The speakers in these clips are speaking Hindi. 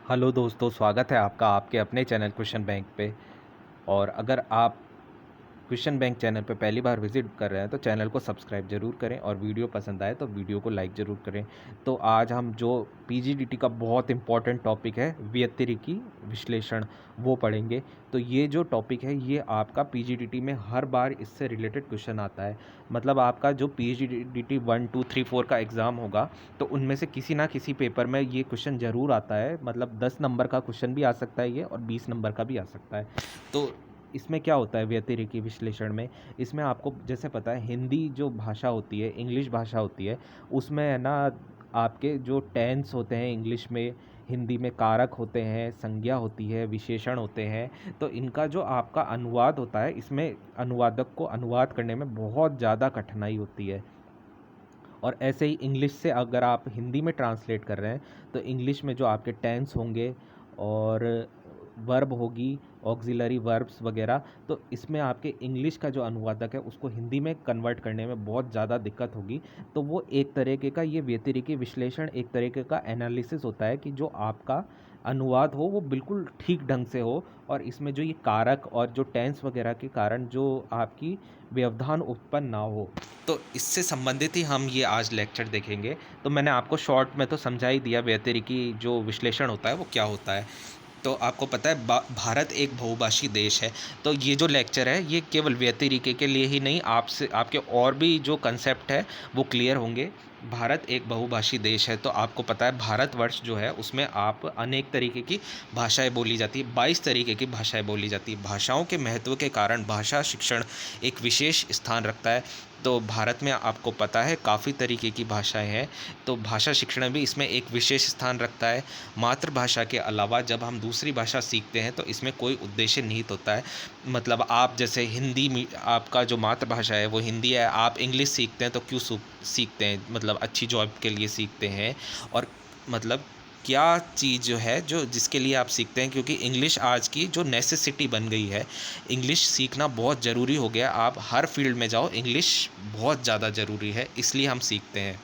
हेलो दोस्तों, स्वागत है आपका आपके अपने चैनल क्वेश्चन बैंक पे। और अगर आप क्वेश्चन बैंक चैनल पे पहली बार विजिट कर रहे हैं तो चैनल को सब्सक्राइब जरूर करें और वीडियो पसंद आए तो वीडियो को लाइक ज़रूर करें। तो आज हम जो पीजीडीटी का बहुत इंपॉर्टेंट टॉपिक है व्यतिरिकी विश्लेषण वो पढ़ेंगे। तो ये जो टॉपिक है ये आपका पीजीडीटी में हर बार इससे रिलेटेड क्वेश्चन आता है। मतलब आपका जो पीजीडीटी 1 2 3 4 का एग्ज़ाम होगा तो उनमें से किसी ना किसी पेपर में ये क्वेश्चन ज़रूर आता है। मतलब 10 नंबर का क्वेश्चन भी आ सकता है ये, और 20 नंबर का भी आ सकता है। तो इसमें क्या होता है व्यतिरेकी विश्लेषण में, इसमें आपको जैसे पता है हिंदी जो भाषा होती है, इंग्लिश भाषा होती है, उसमें है ना आपके जो टेंस होते हैं इंग्लिश में, हिंदी में कारक होते हैं, संज्ञा होती है, विशेषण होते हैं। तो इनका जो आपका अनुवाद होता है, इसमें अनुवादक को अनुवाद करने में बहुत ज़्यादा कठिनाई होती है। और ऐसे ही इंग्लिश से अगर आप हिंदी में ट्रांसलेट कर रहे हैं तो इंग्लिश में जो आपके टेंस होंगे और वर्ब होगी, ऑक्सिलरी वर्ब्स वगैरह, तो इसमें आपके इंग्लिश का जो अनुवादक है उसको हिंदी में कन्वर्ट करने में बहुत ज़्यादा दिक्कत होगी। तो वो एक तरीके का ये व्यतिरेकी विश्लेषण एक तरीके का एनालिसिस होता है कि जो आपका अनुवाद हो वो बिल्कुल ठीक ढंग से हो, और इसमें जो ये कारक और जो टेंस वगैरह के कारण जो आपकी व्यवधान उत्पन्न ना हो। तो इससे संबंधित ही हम ये आज लेक्चर देखेंगे। तो मैंने आपको शॉर्ट में तो समझा ही दिया व्यतिरेकी जो विश्लेषण होता है वो क्या होता है। तो आपको पता है भारत एक बहुभाषी देश है। तो ये जो लेक्चर है ये केवल व्यतिरेकी के लिए ही नहीं, आपसे आपके और भी जो कंसेप्ट है वो क्लियर होंगे। भारत एक बहुभाषी देश है, तो आपको पता है भारतवर्ष जो है उसमें आप अनेक तरीके की भाषाएं बोली जाती है, 22 तरीके की भाषाएं बोली जाती है। भाषाओं के महत्व के कारण भाषा शिक्षण एक विशेष स्थान रखता है। तो भारत में आपको पता है काफ़ी तरीके की भाषाएं हैं, तो भाषा शिक्षण भी इसमें एक विशेष स्थान रखता है। मातृभाषा के अलावा जब हम दूसरी भाषा सीखते हैं तो इसमें कोई उद्देश्य निहित होता है। मतलब आप जैसे आपका जो मातृभाषा है वो हिंदी है, आप इंग्लिश सीखते हैं तो क्यों सीखते हैं? मतलब अच्छी जॉब के लिए सीखते हैं। और मतलब क्या चीज़ जो है जो जिसके लिए आप सीखते हैं, क्योंकि इंग्लिश आज की जो नेसेसिटी बन गई है, इंग्लिश सीखना बहुत ज़रूरी हो गया। आप हर फील्ड में जाओ इंग्लिश बहुत ज़्यादा ज़रूरी है, इसलिए हम सीखते हैं।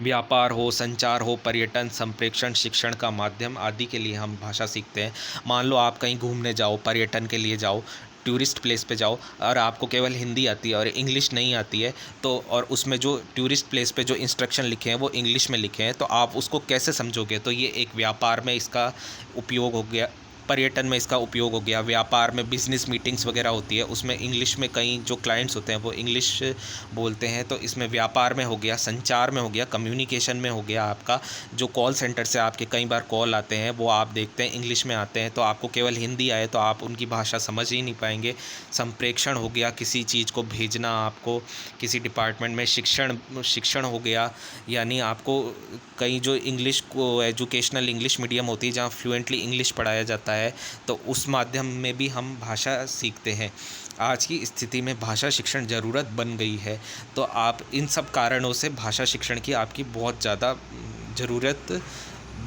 व्यापार हो, संचार हो, पर्यटन, संप्रेषण, शिक्षण का माध्यम आदि के लिए हम भाषा सीखते हैं। मान लो आप कहीं घूमने जाओ, पर्यटन के लिए जाओ, टूरिस्ट प्लेस पे जाओ, और आपको केवल हिंदी आती है और इंग्लिश नहीं आती है, तो और उसमें जो टूरिस्ट प्लेस पे जो इंस्ट्रक्शन लिखे हैं वो इंग्लिश में लिखे हैं, तो आप उसको कैसे समझोगे? तो ये एक व्यापार में इसका उपयोग हो गया, पर्यटन में इसका उपयोग हो गया, व्यापार में बिजनेस मीटिंग्स वगैरह होती है उसमें इंग्लिश में कई जो क्लाइंट्स होते हैं वो इंग्लिश बोलते हैं, तो इसमें व्यापार में हो गया, संचार में हो गया, कम्युनिकेशन में हो गया। आपका जो कॉल सेंटर से आपके कई बार कॉल आते हैं वो आप देखते हैं इंग्लिश में आते हैं, तो आपको केवल हिंदी आए तो आप उनकी भाषा समझ ही नहीं पाएंगे। संप्रेषण हो गया, किसी चीज़ को भेजना आपको किसी डिपार्टमेंट में। शिक्षण शिक्षण हो गया, यानी आपको कई जो इंग्लिश को एजुकेशनल इंग्लिश मीडियम होती है जहाँ फ्लुएंटली इंग्लिश पढ़ाया जाता है, तो उस माध्यम में भी हम भाषा सीखते हैं। आज की स्थिति में भाषा शिक्षण ज़रूरत बन गई है। तो आप इन सब कारणों से भाषा शिक्षण की आपकी बहुत ज़्यादा ज़रूरत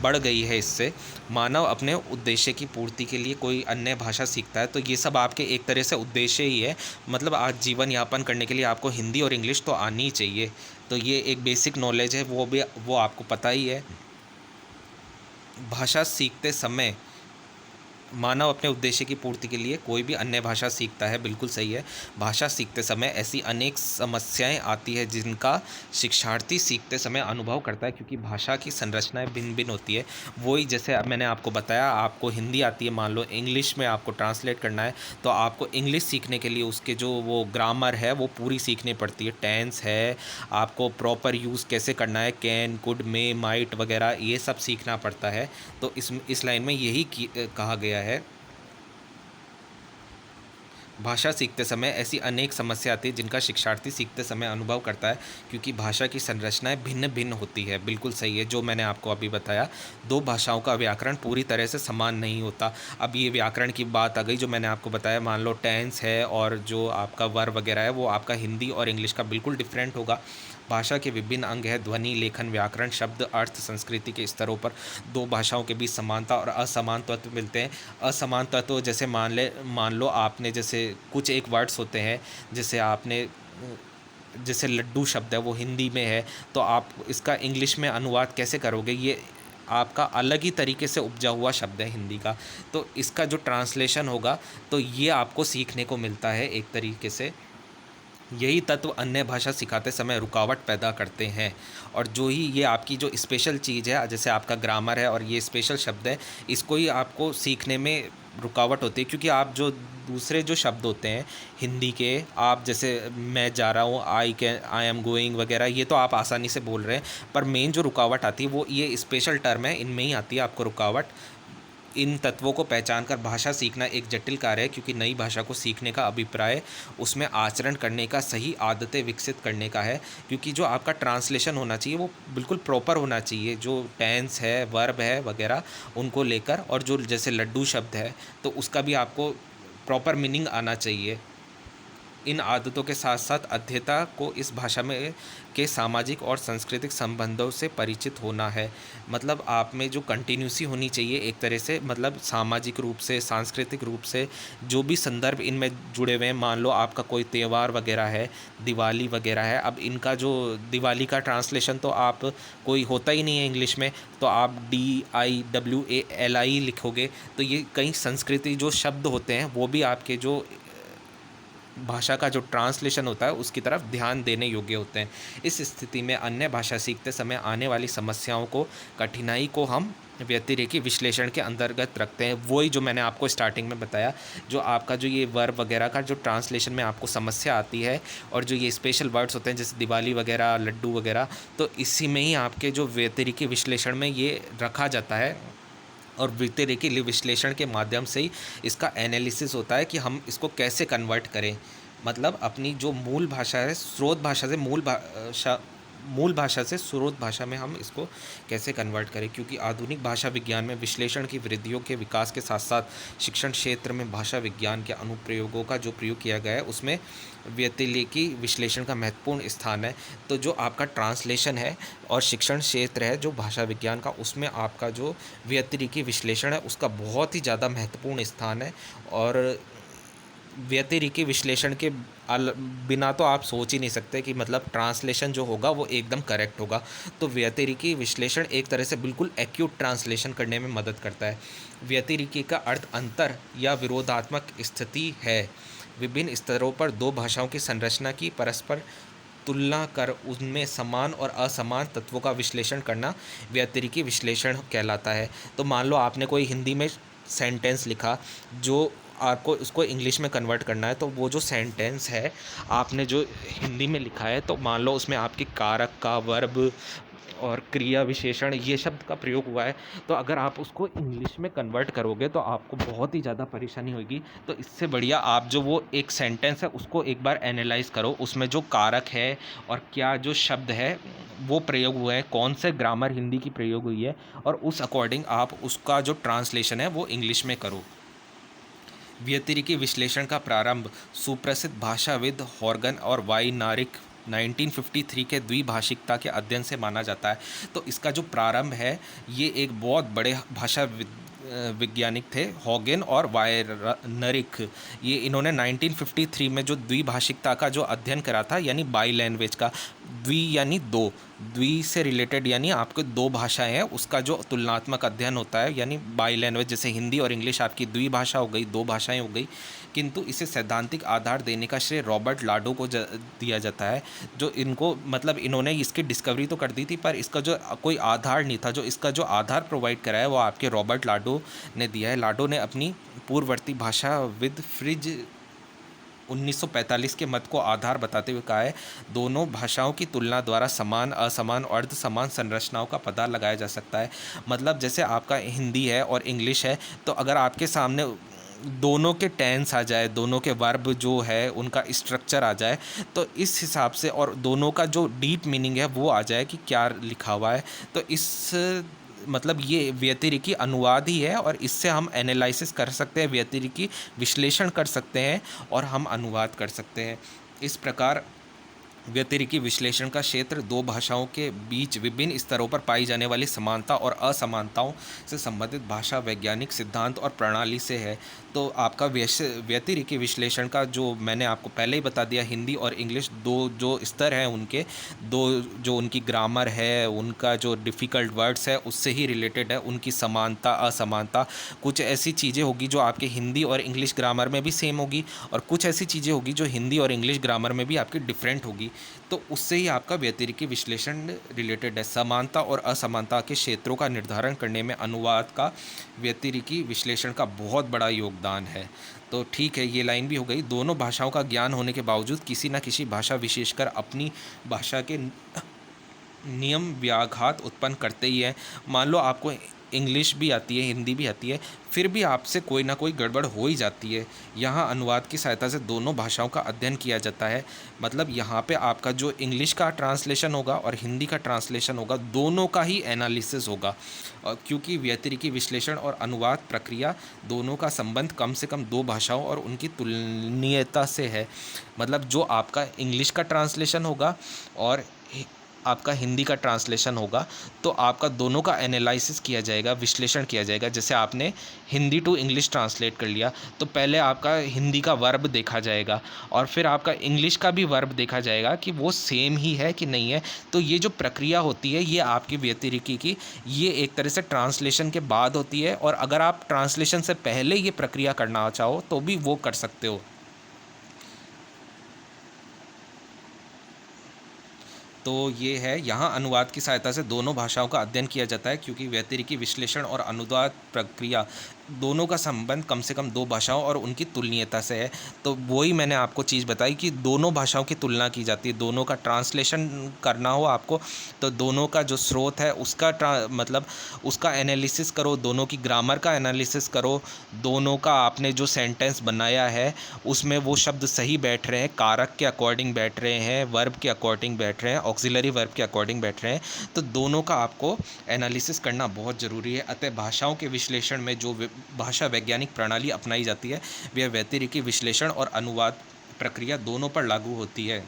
बढ़ गई है। इससे मानव अपने उद्देश्य की पूर्ति के लिए कोई अन्य भाषा सीखता है, तो ये सब आपके एक तरह से उद्देश्य ही है। मतलब आज जीवन यापन करने के लिए आपको हिंदी और इंग्लिश तो आनी ही चाहिए। तो ये एक बेसिक नॉलेज है, वो आपको पता ही है। भाषा सीखते समय मानव अपने उद्देश्य की पूर्ति के लिए कोई भी अन्य भाषा सीखता है, बिल्कुल सही है। भाषा सीखते समय ऐसी अनेक समस्याएं आती है जिनका शिक्षार्थी सीखते समय अनुभव करता है, क्योंकि भाषा की संरचनाएं भिन्न भिन्न होती है। वही जैसे अब मैंने आपको बताया, आपको हिंदी आती है, मान लो इंग्लिश में आपको ट्रांसलेट करना है, तो आपको इंग्लिश सीखने के लिए उसके जो वो ग्रामर है वो पूरी सीखनी पड़ती है। टेंस है, आपको प्रॉपर यूज़ कैसे करना है, कैन, कुड, मे, माइट वगैरह, ये सब सीखना पड़ता है। तो इस लाइन में यही कहा गया है। भाषा सीखते समय ऐसी अनेक समस्या आती है जिनका शिक्षार्थी सीखते समय अनुभव करता है, क्योंकि भाषा की संरचनाएं भिन्न भिन्न होती है। बिल्कुल सही है जो मैंने आपको अभी बताया। दो भाषाओं का व्याकरण पूरी तरह से समान नहीं होता। अब ये व्याकरण की बात आ गई जो मैंने आपको बताया, मान लो टेंस है और जो आपका वर्ब वगैरह है वो आपका हिंदी और इंग्लिश का बिल्कुल डिफरेंट होगा। भाषा के विभिन्न अंग है, ध्वनि, लेखन, व्याकरण, शब्द, अर्थ, संस्कृति के स्तरों पर दो भाषाओं के बीच समानता और असमान तत्व मिलते हैं। असमान तत्व जैसे मान लो आपने जैसे कुछ एक वर्ड्स होते हैं, जैसे आपने जैसे लड्डू शब्द है वो हिंदी में है, तो आप इसका इंग्लिश में अनुवाद कैसे करोगे? ये आपका अलग ही तरीके से उपजा हुआ शब्द है हिंदी का। तो इसका जो ट्रांसलेशन होगा तो ये आपको सीखने को मिलता है एक तरीके से। यही तत्व अन्य भाषा सिखाते समय रुकावट पैदा करते हैं। और जो ही ये आपकी जो स्पेशल चीज़ है, जैसे आपका ग्रामर है और ये स्पेशल शब्द है, इसको ही आपको सीखने में रुकावट होती है, क्योंकि आप जो दूसरे जो शब्द होते हैं हिंदी के, आप जैसे मैं जा रहा हूँ, आई एम गोइंग वगैरह, ये तो आप आसानी से बोल रहे हैं, पर मेन जो रुकावट आती है वो ये स्पेशल टर्म है, इनमें ही आती है आपको रुकावट। इन तत्वों को पहचान कर भाषा सीखना एक जटिल कार्य है, क्योंकि नई भाषा को सीखने का अभिप्राय उसमें आचरण करने का, सही आदतें विकसित करने का है। क्योंकि जो आपका ट्रांसलेशन होना चाहिए वो बिल्कुल प्रॉपर होना चाहिए, जो टेंस है, वर्ब है वगैरह उनको लेकर, और जो जैसे लड्डू शब्द है तो उसका भी आपको प्रॉपर मीनिंग आना चाहिए। इन आदतों के साथ साथ अध्येता को इस भाषा में के सामाजिक और सांस्कृतिक संबंधों से परिचित होना है। मतलब आप में जो कंटिन्यूसी होनी चाहिए एक तरह से, मतलब सामाजिक रूप से, सांस्कृतिक रूप से जो भी संदर्भ इनमें जुड़े हुए हैं। मान लो आपका कोई त्यौहार वगैरह है, दिवाली वगैरह है, अब इनका जो दिवाली का ट्रांसलेशन तो आप कोई होता ही नहीं है इंग्लिश में, तो आप DIWALI लिखोगे, तो ये कई संस्कृति जो शब्द होते हैं वो भी आपके जो भाषा का जो ट्रांसलेशन होता है उसकी तरफ ध्यान देने योग्य होते हैं। इस स्थिति में अन्य भाषा सीखते समय आने वाली समस्याओं को, कठिनाई को हम व्यतिरेकी विश्लेषण के अंतर्गत रखते हैं। वही जो मैंने आपको स्टार्टिंग में बताया, जो आपका जो ये वर्ब वगैरह का जो ट्रांसलेशन में आपको समस्या आती है, और जो ये स्पेशल वर्ड्स होते हैं जैसे दिवाली वगैरह, लड्डू वगैरह, तो इसी में ही आपके जो व्यतिरेकी विश्लेषण में ये रखा जाता है। और व्यतिरेकी विश्लेषण के माध्यम से ही इसका एनालिसिस होता है कि हम इसको कैसे कन्वर्ट करें। मतलब अपनी जो मूल भाषा है, स्रोत भाषा से मूल भाषा से स्रोत भाषा में हम इसको कैसे कन्वर्ट करें। क्योंकि आधुनिक भाषा विज्ञान में विश्लेषण की वृद्धियों के विकास के साथ साथ शिक्षण क्षेत्र में भाषा विज्ञान के अनुप्रयोगों का जो प्रयोग किया गया है उसमें व्यतिरेकी विश्लेषण का महत्वपूर्ण स्थान है। तो जो आपका ट्रांसलेशन है और शिक्षण क्षेत्र है जो भाषा विज्ञान का, उसमें आपका जो व्यतिरेकी विश्लेषण है उसका बहुत ही ज़्यादा महत्वपूर्ण स्थान है। और व्यतिरेकी विश्लेषण के बिना तो आप सोच ही नहीं सकते कि मतलब ट्रांसलेशन जो होगा वो एकदम करेक्ट होगा। तो व्यतिरेकी विश्लेषण एक तरह से बिल्कुल एक्यूट ट्रांसलेशन करने में मदद करता है। व्यतिरेकी का अर्थ अंतर या विरोधात्मक स्थिति है। विभिन्न स्तरों पर दो भाषाओं की संरचना की परस्पर तुलना कर उनमें समान और असमान तत्वों का विश्लेषण करना व्यतिरेकी विश्लेषण कहलाता है। तो मान लो आपने कोई हिंदी में सेंटेंस लिखा, जो आपको उसको इंग्लिश में कन्वर्ट करना है, तो वो जो सेंटेंस है आपने जो हिंदी में लिखा है, तो मान लो उसमें आपकी कारक का, वर्ब और क्रिया विशेषण ये शब्द का प्रयोग हुआ है, तो अगर आप उसको इंग्लिश में कन्वर्ट करोगे तो आपको बहुत ही ज़्यादा परेशानी होगी। तो इससे बढ़िया आप जो वो एक सेंटेंस है उसको एक बार एनालाइज करो, उसमें जो कारक है और क्या जो शब्द है वो प्रयोग हुए हैं, कौन से ग्रामर हिंदी की प्रयोग हुई है, और उस अकॉर्डिंग आप उसका जो ट्रांसलेशन है वो इंग्लिश में करो। व्यतिरेकी विश्लेषण का प्रारंभ सुप्रसिद्ध भाषाविद हॉर्गन और वाइनारिक 1953 के द्विभाषिकता के अध्ययन से माना जाता है। तो इसका जो प्रारंभ है ये एक बहुत बड़े भाषा वैज्ञानिक थे, हॉगन और वाइनरिक। ये इन्होंने 1953 में जो द्विभाषिकता का जो अध्ययन करा था, यानी बाई लैंग्वेज का, द्वि यानी दो, द्वि से रिलेटेड यानी आपको दो भाषाएं हैं, उसका जो तुलनात्मक अध्ययन होता है, यानी बाई लैंग्वेज, जैसे हिंदी और इंग्लिश आपकी द्विभाषा हो गई, दो भाषाएं हो गई। किंतु इसे सैद्धांतिक आधार देने का श्रेय रॉबर्ट लाडो को दिया जाता है, जो इनको मतलब इन्होंने इसकी डिस्कवरी तो कर दी थी, पर इसका जो कोई आधार नहीं था। जो इसका जो आधार प्रोवाइड करा है वो आपके रॉबर्ट लाडो ने दिया है। लाडो ने अपनी पूर्ववर्ती भाषाविद फ्रिज 1945 के मत को आधार बताते हुए कहा है, दोनों भाषाओं की तुलना द्वारा समान, असमान और अर्ध समान संरचनाओं का पता लगाया जा सकता है। मतलब जैसे आपका हिंदी है और इंग्लिश है, तो अगर आपके सामने दोनों के टेंस आ जाए, दोनों के वर्ब जो है उनका स्ट्रक्चर आ जाए, तो इस हिसाब से, और दोनों का जो डीप मीनिंग है वो आ जाए कि क्या लिखा हुआ है, तो इस मतलब ये व्यतिरेकी अनुवाद ही है, और इससे हम एनालिसिस कर सकते हैं, व्यतिरेकी विश्लेषण कर सकते हैं और हम अनुवाद कर सकते हैं। इस प्रकार व्यतिरिकी विश्लेषण का क्षेत्र दो भाषाओं के बीच विभिन्न स्तरों पर पाई जाने वाली समानता और असमानताओं से संबंधित भाषा वैज्ञानिक सिद्धांत और प्रणाली से है। तो आपका व्यतिरिकी विश्लेषण का जो मैंने आपको पहले ही बता दिया, हिंदी और इंग्लिश दो जो स्तर हैं उनके, दो जो उनकी ग्रामर है, उनका जो डिफ़िकल्ट वर्ड्स है उससे ही रिलेटेड है, उनकी समानता असमानता। कुछ ऐसी चीज़ें होगी जो आपके हिंदी और इंग्लिश ग्रामर में भी सेम होगी, और कुछ ऐसी चीज़ें होगी जो हिंदी और इंग्लिश ग्रामर में भी आपकी डिफरेंट होगी। तो उससे ही आपका व्यतिरिकी विश्लेषण रिलेटेड है। समानता और असमानता के क्षेत्रों का निर्धारण करने में अनुवाद का व्यतिरिकी विश्लेषण का बहुत बड़ा योगदान है। तो ठीक है, ये लाइन भी हो गई। दोनों भाषाओं का ज्ञान होने के बावजूद किसी न किसी भाषा विशेषकर अपनी भाषा के नियम व्याघात उत्पन्न करते ही हैं। मान लो आपको इंग्लिश भी आती है, हिंदी भी आती है, फिर भी आपसे कोई ना कोई गड़बड़ हो ही जाती है। यहाँ अनुवाद की सहायता से दोनों भाषाओं का अध्ययन किया जाता है। मतलब यहाँ पे आपका जो इंग्लिश का ट्रांसलेशन होगा और हिंदी का ट्रांसलेशन होगा, दोनों का ही एनालिसिस होगा। क्योंकि व्यतिरिकी विश्लेषण और अनुवाद प्रक्रिया दोनों का संबंध कम से कम दो भाषाओं और उनकी तुलनीयता से है। मतलब जो आपका इंग्लिश का ट्रांसलेशन होगा और आपका हिंदी का ट्रांसलेशन होगा, तो आपका दोनों का एनालिसिस किया जाएगा, विश्लेषण किया जाएगा। जैसे आपने हिंदी टू इंग्लिश ट्रांसलेट कर लिया, तो पहले आपका हिंदी का वर्ब देखा जाएगा और फिर आपका इंग्लिश का भी वर्ब देखा जाएगा कि वो सेम ही है कि नहीं है। तो ये जो प्रक्रिया होती है, ये आपकी व्यतिरिकी की, ये एक तरह से ट्रांसलेशन के बाद होती है। और अगर आप ट्रांसलेशन से पहले ये प्रक्रिया करना चाहो तो भी वो कर सकते हो। तो ये है, यहाँ अनुवाद की सहायता से दोनों भाषाओं का अध्ययन किया जाता है, क्योंकि व्यतिरिकी विश्लेषण और अनुवाद प्रक्रिया दोनों का संबंध कम से कम दो भाषाओं और उनकी तुलनीयता से है। तो वही मैंने आपको चीज़ बताई कि दोनों भाषाओं की तुलना की जाती है। दोनों का ट्रांसलेशन करना हो आपको, तो दोनों का जो स्रोत है उसका मतलब उसका एनालिसिस करो, दोनों की ग्रामर का एनालिसिस करो, दोनों का आपने जो सेंटेंस बनाया है उसमें वो शब्द सही बैठ रहे हैं, कारक के अकॉर्डिंग बैठ रहे हैं, वर्ब के अकॉर्डिंग बैठ रहे हैं, ऑक्सिलरी वर्ब के अकॉर्डिंग बैठ रहे हैं। तो दोनों का आपको एनालिसिस करना बहुत ज़रूरी है। अतः भाषाओं के विश्लेषण में जो भाषा वैज्ञानिक प्रणाली अपनाई जाती है, वह व्यतिरिकी विश्लेषण और अनुवाद प्रक्रिया दोनों पर लागू होती है।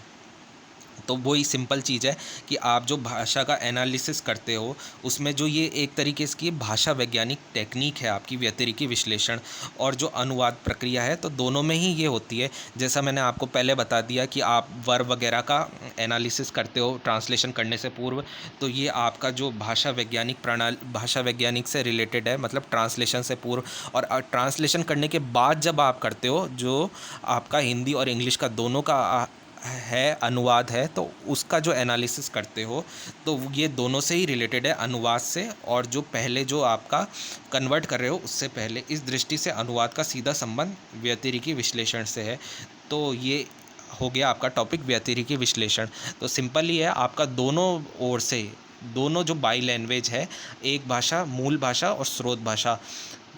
तो वही सिंपल चीज़ है कि आप जो भाषा का एनालिसिस करते हो, उसमें जो ये एक तरीके से भाषा वैज्ञानिक टेक्निक है आपकी व्यतिरिकी विश्लेषण और जो अनुवाद प्रक्रिया है, तो दोनों में ही ये होती है। जैसा मैंने आपको पहले बता दिया कि आप वर्ब वगैरह का एनालिसिस करते हो ट्रांसलेशन करने से पूर्व, तो ये आपका जो भाषा वैज्ञानिक से रिलेटेड है, मतलब ट्रांसलेशन से पूर्व। और ट्रांसलेशन करने के बाद जब आप करते हो, जो आपका हिंदी और इंग्लिश का दोनों का है अनुवाद है, तो उसका जो एनालिसिस करते हो, तो ये दोनों से ही रिलेटेड है, अनुवाद से और जो पहले जो आपका कन्वर्ट कर रहे हो उससे पहले। इस दृष्टि से अनुवाद का सीधा संबंध व्यतिरिकी विश्लेषण से है। तो ये हो गया आपका टॉपिक व्यतिरिकी विश्लेषण। तो सिंपल ही है, आपका दोनों ओर से, दोनों जो बाई लैंग्वेज है, एक भाषा मूल भाषा और स्रोत भाषा,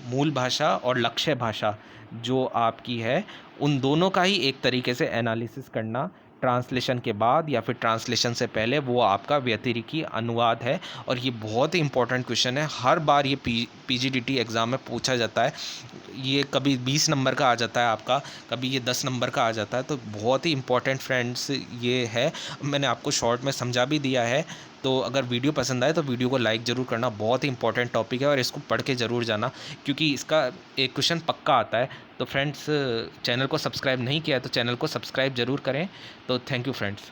मूल भाषा और लक्ष्य भाषा जो आपकी है, उन दोनों का ही एक तरीके से एनालिसिस करना ट्रांसलेशन के बाद या फिर ट्रांसलेशन से पहले, वो आपका व्यतिरिकी अनुवाद है। और ये बहुत ही इंपॉर्टेंट क्वेश्चन है, हर बार ये पीजीडीटी एग्ज़ाम में पूछा जाता है। ये कभी 20 नंबर का आ जाता है आपका, कभी ये 10 नंबर का आ जाता है। तो बहुत ही इंपॉर्टेंट फ्रेंड्स ये है, मैंने आपको शॉर्ट में समझा भी दिया है। तो अगर वीडियो पसंद आए तो वीडियो को लाइक ज़रूर करना, बहुत ही इंपॉर्टेंट टॉपिक है और इसको पढ़ के ज़रूर जाना, क्योंकि इसका एक क्वेश्चन पक्का आता है। तो फ्रेंड्स, चैनल को सब्सक्राइब नहीं किया है तो चैनल को सब्सक्राइब ज़रूर करें। तो थैंक यू फ्रेंड्स।